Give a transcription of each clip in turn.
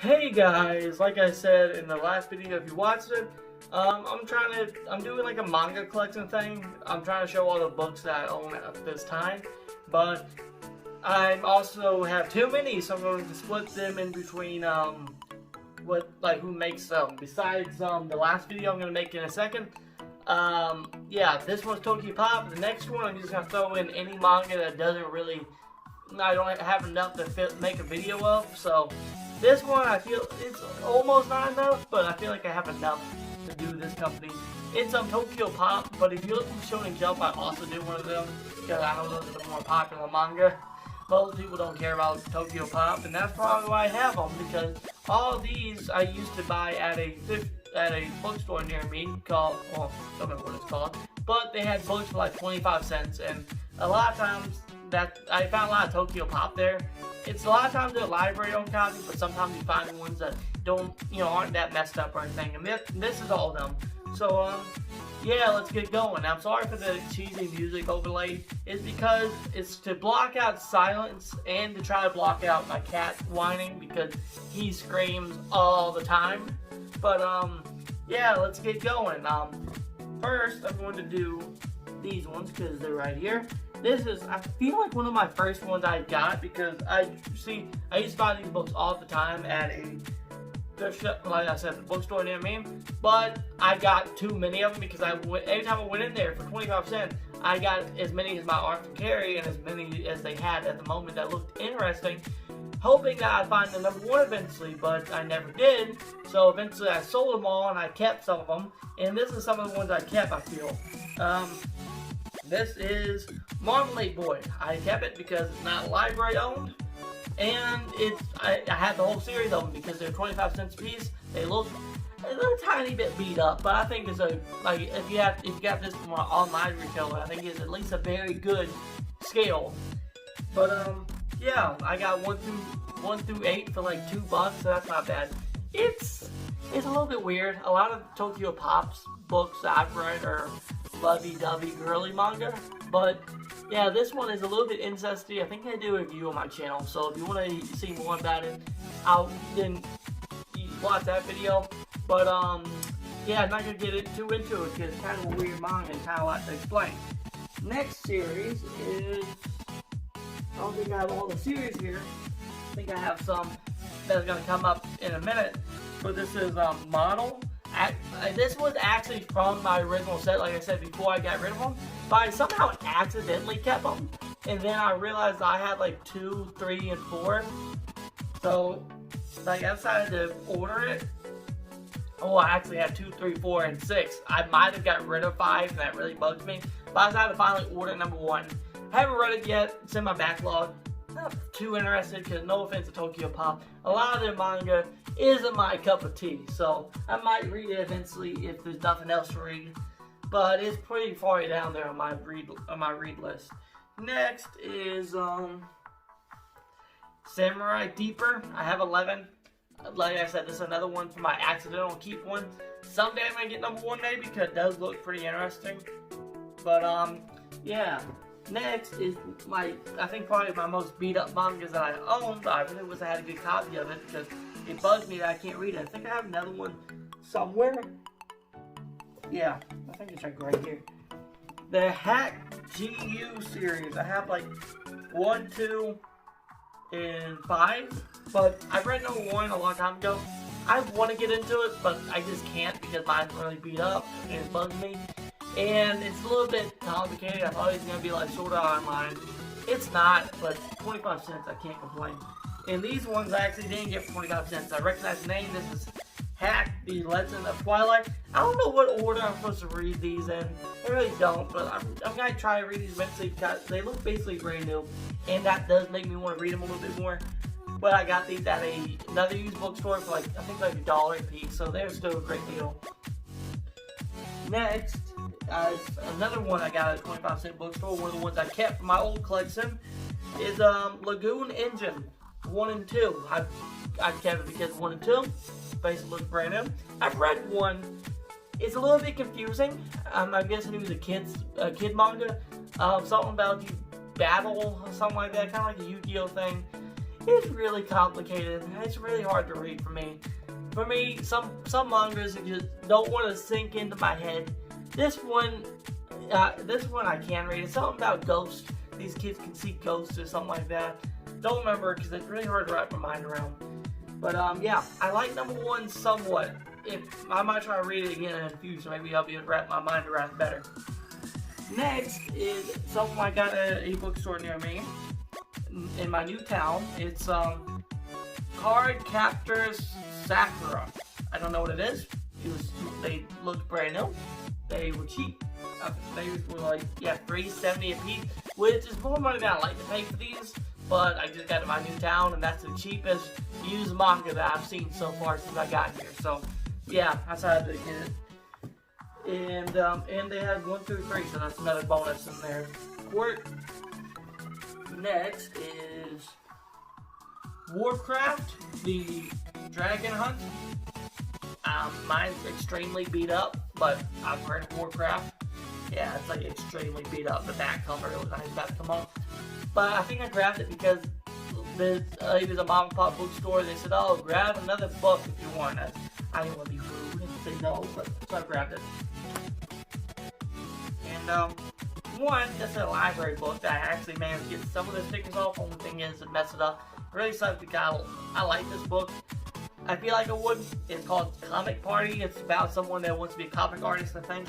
Hey guys, like I said in the last video, if you watched it, I'm doing like a manga collection thing. I'm trying to show all the books that I own at this time, but I also have too many, so I'm going to split them in between, who makes them. Besides, the last video I'm going to make in a second. Yeah, this one's Tokyo Pop. The next one, I'm just going to throw in any manga that doesn't really, I don't have enough to make a video of, so this one, I feel it's almost not enough, but I feel like I have enough to do this company. It's Tokyo Pop, but if you look at Shonen Jump, I also do one of them, because I know those are the more popular manga. Most people don't care about Tokyo Pop, and that's probably why I have them, because all of these I used to buy at a bookstore near me called, well, I don't know what it's called, but they had books for like 25 cents, and a lot of times that I found a lot of Tokyo Pop there. It's a lot of times they're library-owned copies, but sometimes you find ones that don't, aren't that messed up or anything. And this is all of them. So, yeah, let's get going. I'm sorry for the cheesy music overlay. It's because it's to block out silence and to try to block out my cat whining because he screams all the time. But, yeah, let's get going. First, I'm going to do these ones because they're right here. This is, I feel like one of my first ones I got because I used to buy these books all the time at a, like I said, the bookstore near me. But I got too many of them because every time I went in there for 25 cents, I got as many as my arm could carry and as many as they had at the moment that looked interesting, hoping that I'd find the number one eventually, but I never did. So eventually I sold them all and I kept some of them. And this is some of the ones I kept, I feel. This is Marmalade Boy. I kept it because it's not library owned, and I had the whole series of them because they're 25 cents a piece. They look a little tiny bit beat up, but I think it's if you got this from an online retailer, I think it's at least a very good scale. But yeah, I got 1 through 8 for like $2, so that's not bad. It's a little bit weird. A lot of Tokyo Pop's books that I've read are lovey-dovey girly manga, but yeah, this one is a little bit incesty. I think I do a review on my channel, so if you want to see more about it, I'll then watch that video. But yeah, I'm not gonna get too into it because it's kind of a weird manga and kind of a lot to explain. Next series is, I don't think I have all the series here. I think I have some that's gonna come up in a minute, but this is Model. This was actually from my original set, like I said before I got rid of them, but I somehow accidentally kept them, and then I realized I had like 2, 3, and 4, so like I decided to order it. Oh, I actually had 2, 3, 4, and 6. I might have gotten rid of 5, and that really bugs me, but I decided to finally order number 1. I haven't read it yet, it's in my backlog. Not too interested because no offense to Tokyo Pop, a lot of their manga isn't my cup of tea, so I might read it eventually if there's nothing else to read, but it's pretty far down there on my read list. Next is Samurai Deeper. I have 11. Like I said, this is another one for my accidental keep one. Someday I'm gonna get number 1 maybe because it does look pretty interesting. But yeah. Next is I think probably my most beat up mangas that I own, but I really wish I had a good copy of it because it bugs me that I can't read it. I think I have another one somewhere. Yeah, I think it's like right here. The Hack GU series. I have like 1, 2, and 5, but I read number 1 a long time ago. I want to get into it, but I just can't because mine's really beat up and it bugs me. And it's a little bit complicated. I thought it was going to be like Sword Art Online. It's not, but 25 cents, I can't complain. And these ones I actually didn't get for 25 cents. I recognize the name. This is Hack, the Legend of Twilight. I don't know what order I'm supposed to read these in. I really don't, but I'm going to try to read these eventually because they look basically brand new. And that does make me want to read them a little bit more. But I got these at another used bookstore for like, I think like $1 a piece. So they're still a great deal. Next, another one I got at a 25 cent bookstore, one of the ones I kept from my old collection, is Lagoon Engine 1 and 2. I kept it because 1 and 2 basically look brand new. I've read 1. It's a little bit confusing. I'm guessing it was a kid manga. Something about you battle or something like that, kind of like a Yu-Gi-Oh thing. it's really complicated. It's really hard to read for me. For me, some mangas just don't want to sink into my head. This one I can read. It's something about ghosts. These kids can see ghosts or something like that. Don't remember because it's really hard to wrap my mind around. But yeah, I like number 1 somewhat. If I might try to read it again in the future, maybe I'll be able to wrap my mind around it better. Next is something I got at a bookstore near me in my new town. It's Card Captors Sakura. I don't know what it is. They looked brand new. They were cheap. They were like, yeah, $3.70 a piece, which is more money than I like to pay for these. But I just got to my new town, and that's the cheapest used manga that I've seen so far since I got here. So yeah, I decided to get it. And they had 1 through 3, so that's another bonus in there. Next is Warcraft, the Dragon Hunt. Mine's extremely beat up, but I've heard of Warcraft. Yeah, it's like extremely beat up. The back cover looks like it's about to come off. But I think I grabbed it because it was a mom and pop bookstore. They said, "Oh, grab another book if you want." I didn't want to be rude and say no, but so I grabbed it. And one, it's a library book that I actually managed to get some of the stickers off. Only thing is, it messed it up. Really sucks because I like this book. I feel like I would. It's called Comic Party. It's about someone that wants to be a comic artist, I think.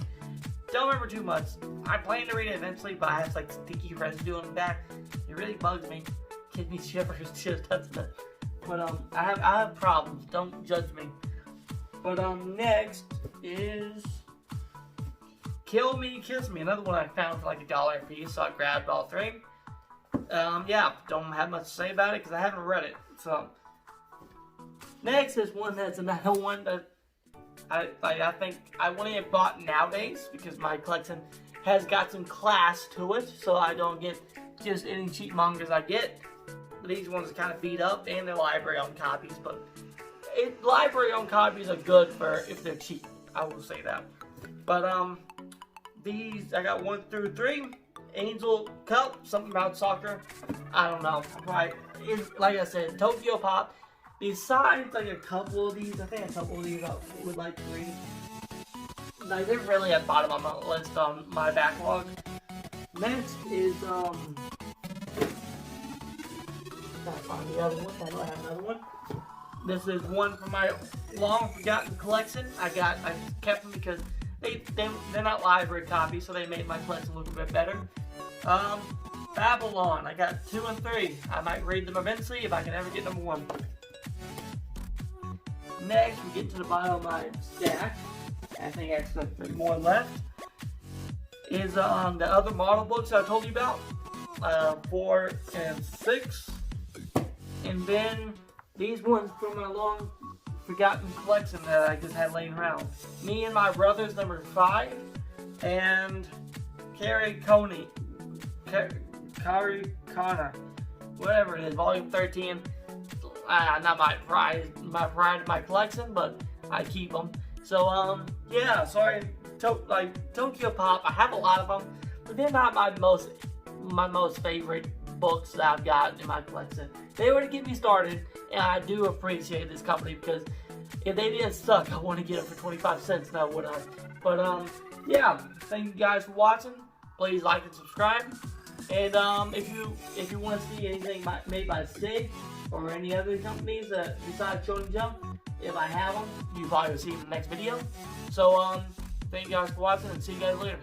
Don't remember too much. I plan to read it eventually, but I have like sticky residue on the back. It really bugs me. Gives me shivers just touching it. But I have problems. Don't judge me. But next is Kill Me, Kiss Me. Another one I found for like $1 a piece, so I grabbed all 3. Yeah, don't have much to say about it because I haven't read it. So next is one that's another one that I think I want to get bought nowadays because my collection has got some class to it, so I don't get just any cheap mangas I get. These ones are kind of beat up, and they're library-owned copies, but library-owned copies are good for if they're cheap. I will say that. But these I got 1 through 3. Angel Cup, something about soccer. I don't know. Right? Like I said, Tokyo Pop. Besides like a couple of these, I think a couple of these I would like to read. Like they're really at the bottom of my list on my backlog. Next is gotta find the other one. I know I have another one. This is one from my long forgotten collection. I kept them because they're not library copies, so they made my collection look a bit better. Babylon. I got 2 and 3. I might read them eventually if I can ever get number 1. Next, we get to the bottom of my stack. I think I actually have 3 more left. Is the other model books I told you about. 4 and 6. And then these ones from my long forgotten collection that I just had laying around. Me and My Brothers, number 5. And Carrie Kana. Whatever it is, volume 13. Not my pride in my collection, but I keep them. So yeah, sorry, Tokyo Pop. I have a lot of them, but they're not my most favorite books that I've got in my collection. They were to get me started, and I do appreciate this company because if they didn't suck, I want to get them for 25 cents now, would I? But yeah, thank you guys for watching. Please like and subscribe. And if you want to see anything made by Sig or any other companies besides Shonen Jump, if I have them, you probably will see them in the next video. So thank you guys for watching, and see you guys later.